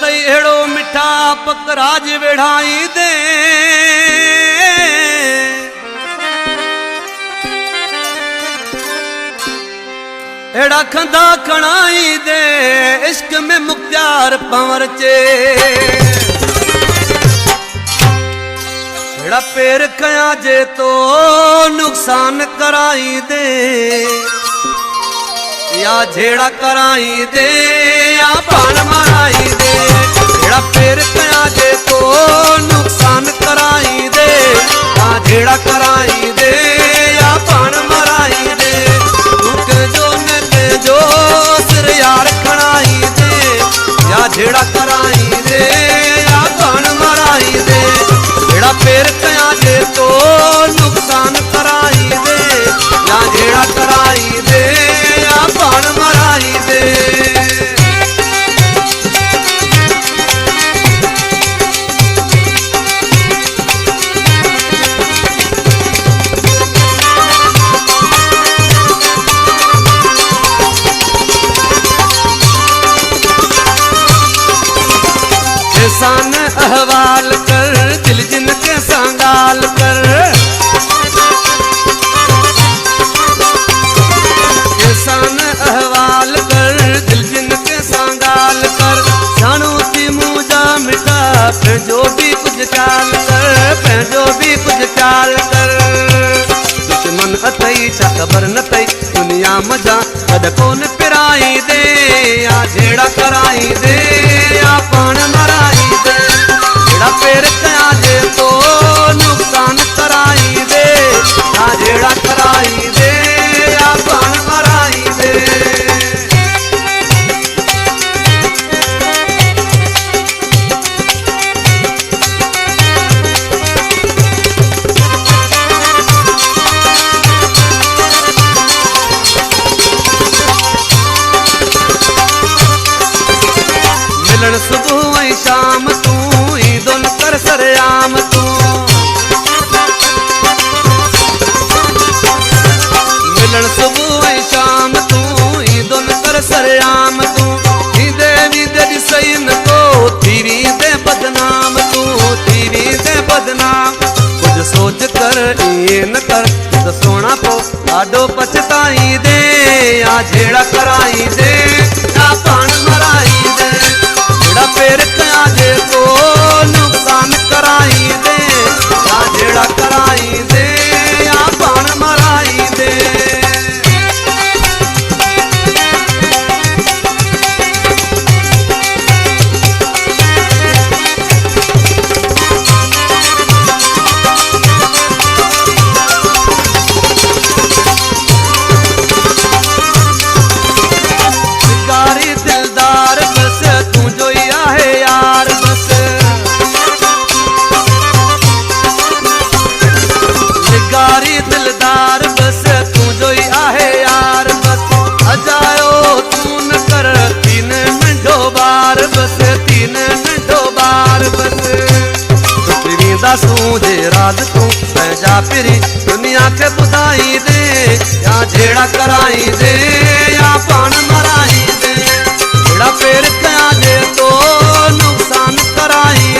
तई एड़ो मिठा पकराज वेढ़ाई दे एड़ा खंदा खणाई दे इश्क में मुख्तार पंवर चे एड़ा पैर कया जे तो नुकसान कराई दे या झेड़ा कराई दे या पान मराई दे एड़ा पैर कया जे तो नुकसान कराई दे या झेड़ा कराई दे या पान मराई दे तू जो ने जो सिर यार खणाई दे या झेड़ा कराई दे या पान मराई दे एड़ा पैर कया जे तो नुकसान कराई दे या झेड़ा कराई दे या पान मराई दे एहसान अहवाल कर दिल जिनके संगाल कर एहसान अहवाल कर दिल जिनके संगाल कर जानो ती मुझा मिटा पे जो भी कुछ चाल कर पे जो भी कुछ चाल कर दुश्मन अतई चा खबर न तई दुनिया मजा कद कौन पिराई दे या झेड़ा कराई दे या पान मराई दे एड़ा पैर कया जे तो नुकसान कराई दे या झेड़ा कराई दे या पान मराई दे मिलन सुबह वही शाम तू ईदुन कर सरेआम तू मिलन सुबह वही शाम तू ईदुन कर सरेआम तू देवी तेरी सही न को तीवी दे बदनाम तू तीवी दे बदनाम कुछ सोच कर ये न कर तो सोना को आडो पछताई दे या झेड़ा कराई दे या पान मराई दे एड़ा पैर कया जे तो नुकसान कराई दे या झेड़ा कराई दे या पान मराई दे शिकारी दिलदार बस तू जो है यार बस शिकारी दिलदार बस तू जो है यार बस अजायो तू न कर 3 मिनटो बार बस 3 मिनटो बार बस पृथ्वी दा सूझे राज तू जा फिरी दुनिया के बुधाई दे या झेड़ा कराई दे या पान मराई दे एड़ा पैर कया जे तो नुकसान कराई